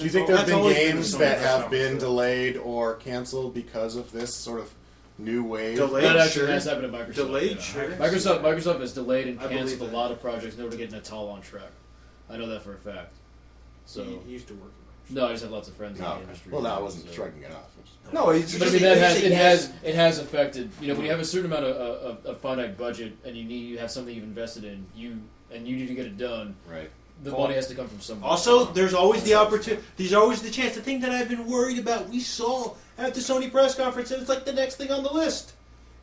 Do you think there have been games that have been delayed or canceled because of this sort of new wave? That actually has happened at Microsoft. Delayed, yeah. sure. Microsoft has delayed and canceled a lot of projects in order to get Natal on track. I know that for a fact. So he used to work. No, I just have lots of friends in the Okay. industry. Well, no, I wasn't shrugging it off. No, it's But I mean, it has affected. You know, when you have a certain amount of finite budget and you have something you've invested in, you need to get it done. Right. The money has to come from somewhere. Also, there's always the opportunity. There's always the chance. The thing that I've been worried about, we saw at the Sony press conference, and it's like the next thing on the list.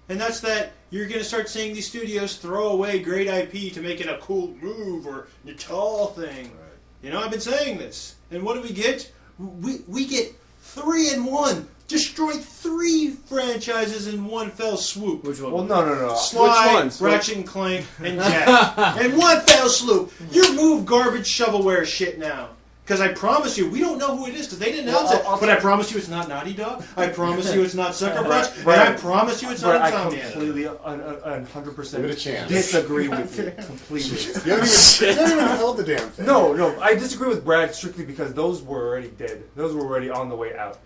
And that's that you're going to start seeing these studios throw away great IP to make it a cool move or Natal thing. Right. You know, I've been saying this. And what do we get? We get 3-in-1. Destroy 3 franchises in one fell swoop. Which one? Well, no. Sly, Which ones? Ratchet and Clank, and Jack. In one fell swoop. You move garbage shovelware shit now. Because I promise you, we don't know who it is because they didn't announce it. But I promise you it's not Naughty Dog. I promise you it's not Sucker Punch. And I promise you it's not Insomniac. I completely, 100% Give it a chance. disagree with you. Completely. You haven't even held the damn thing. No, I disagree with Brad strictly because those were already dead. Those were already on the way out.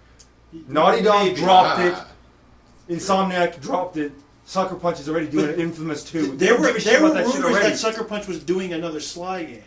Naughty Dog dropped it. Insomniac dropped it. Sucker Punch is already doing Infamous 2. There were rumors that Sucker Punch was doing another Sly game.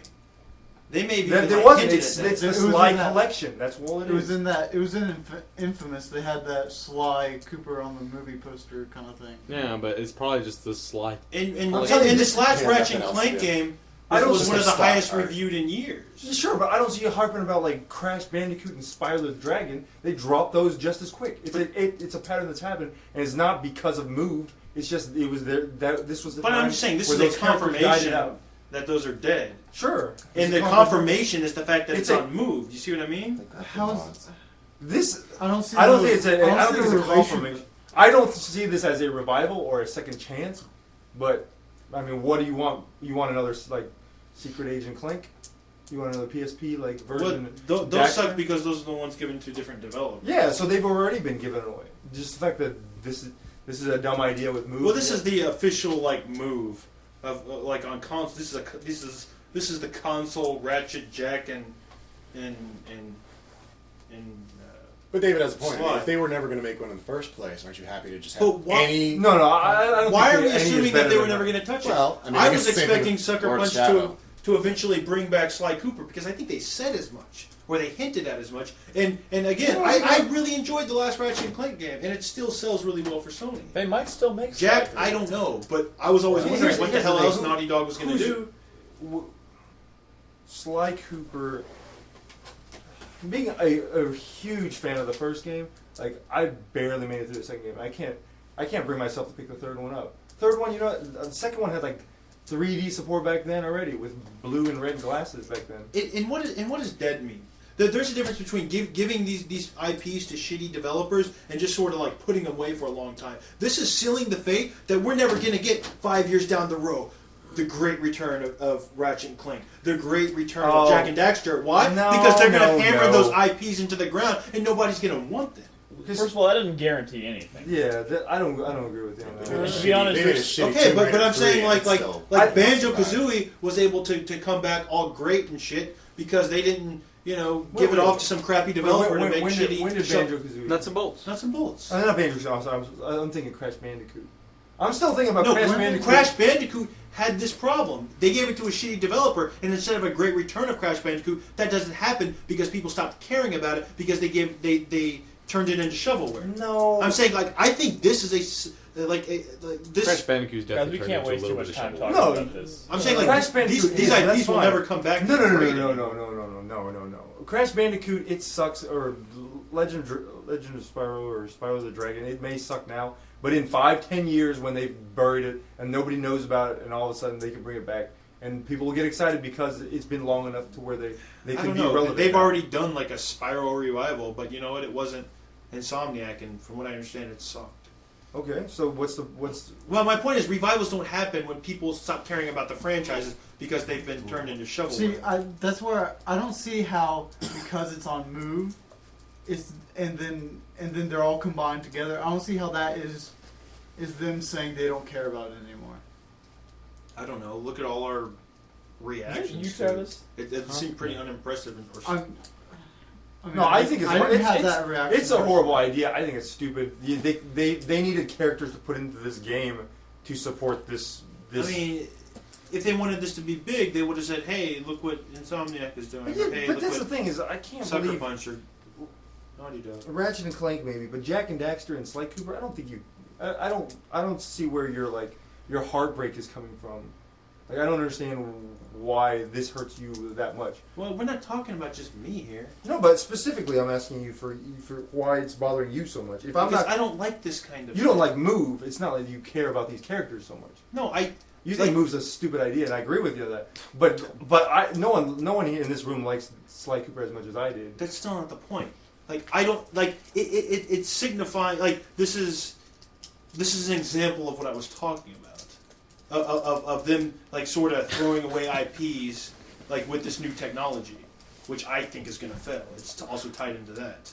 They may be. There wasn't. It's the Sly collection. That's all it is. It was in Infamous. They had that Sly Cooper on the movie poster kind of thing. Yeah, but it's probably just the Sly. In this last Ratchet and Clank game, it was one of the highest reviewed in years. Sure, but I don't see you harping about like Crash Bandicoot and Spyro the Dragon. They drop those just as quick. It's a pattern that's happened, and it's not because of moved. It's just it was there. This was the. But I'm just saying this is a confirmation that those are dead. Sure. And the confirmation is the fact that it's unmoved. You see what I mean? This I don't see. I don't think it's a confirmation. I don't see this as a revival or a second chance. But I mean, what do you want? You want another like Secret Agent Clank? You want another PSP like version? Well, those suck because those are the ones given to different developers. Yeah, so they've already been given away. Just the fact that this is a dumb idea with move. Well, this is the official like move of like on console. This is the console Ratchet, Jack, and But David has a point. Sly. If they were never going to make one in the first place, aren't you happy to just have any? No, I don't why think are we any is assuming better that they were than never that. going to touch it? Well, I mean, I guess was the same thing expecting with Sucker Lord Punch Shadow. to eventually bring back Sly Cooper because I think they said as much. Or they hinted at as much. And again, I really enjoyed the last Ratchet and Clank game, and it still sells really well for Sony. They might still make Jack, I don't know, but I was always wondering what the hell else Naughty Dog was going to do. Sly Cooper, being a huge fan of the first game, like I barely made it through the second game. I can't bring myself to pick the third one up. Third one, you know, the second one had like 3D support back then already with blue and red glasses back then. And what does dead mean? There's a difference between giving these IPs to shitty developers and just sort of like putting them away for a long time. This is sealing the fate that we're never going to get 5 years down the road. The great return of Ratchet and Clank. The great return of Jack and Daxter. Why? Because they're going to hammer those IPs into the ground and nobody's going to want them. First of all, that doesn't guarantee anything. Yeah, I don't agree with you on that. To be honest, okay, but I'm saying like Banjo-Kazooie was able to come back all great and shit because they didn't, give it off to some crappy developer to make shitty. When did Banjo-Kazooie? Nuts and bolts. Nuts and bolts. Not Banjo-Kazooie. I'm thinking Crash Bandicoot. I'm still thinking about Crash Bandicoot. Crash Bandicoot had this problem. They gave it to a shitty developer, and instead of a great return of Crash Bandicoot, that doesn't happen because people stopped caring about it because they turned it into shovelware. No, I'm saying I think this is this. Crash Bandicoot's definitely we can't turned into waste a too little much bit time of talking shovelware. about this. I'm saying Crash Bandicoot, these IPs will never come back. No. Crash Bandicoot, it sucks. Or Legend of Spyro or Spyro the Dragon, it may suck now, but in 5-10 years when they've buried it and nobody knows about it, and all of a sudden they can bring it back. And people will get excited because it's been long enough to where they can be relevant. They've already done like a Spyro revival, but you know what? It wasn't Insomniac, and from what I understand, it sucked. Okay, so what's? Well, my point is revivals don't happen when people stop caring about the franchises because they've been turned into shovelware. See, that's where I don't see how because it's on Move, and then they're all combined together. I don't see how that is them saying they don't care about it anymore. I don't know. Look at all our reactions. You, Travis? It seemed pretty unimpressive. mean, No, I think it's. I didn't have it's, that reaction. it's a horrible idea. I think it's stupid. They needed characters to put into this game to support this. I mean, if they wanted this to be big, they would have said, "Hey, look what Insomniac is doing." But, yeah, hey, but look that's the what thing is, I can't Sucker believe Punch or Naughty Dog. Ratchet and Clank maybe, but Jack and Daxter and Sly Cooper. I don't think you. I don't see where your heartbreak is coming from. Like I don't understand why this hurts you that much. Well, we're not talking about just me here. No, but specifically, I'm asking you for why it's bothering you so much. If I'm Because not, I don't like this kind of. you don't like Move. It's not like you care about these characters so much. No, You think Move's a stupid idea, and I agree with you on that. But no one here in this room likes Sly Cooper as much as I did. That's still not the point. Like I don't like it signifying like this is an example of what I was talking about. Of them like sort of throwing away IPs like with this new technology, which I think is going to fail. It's also tied into that.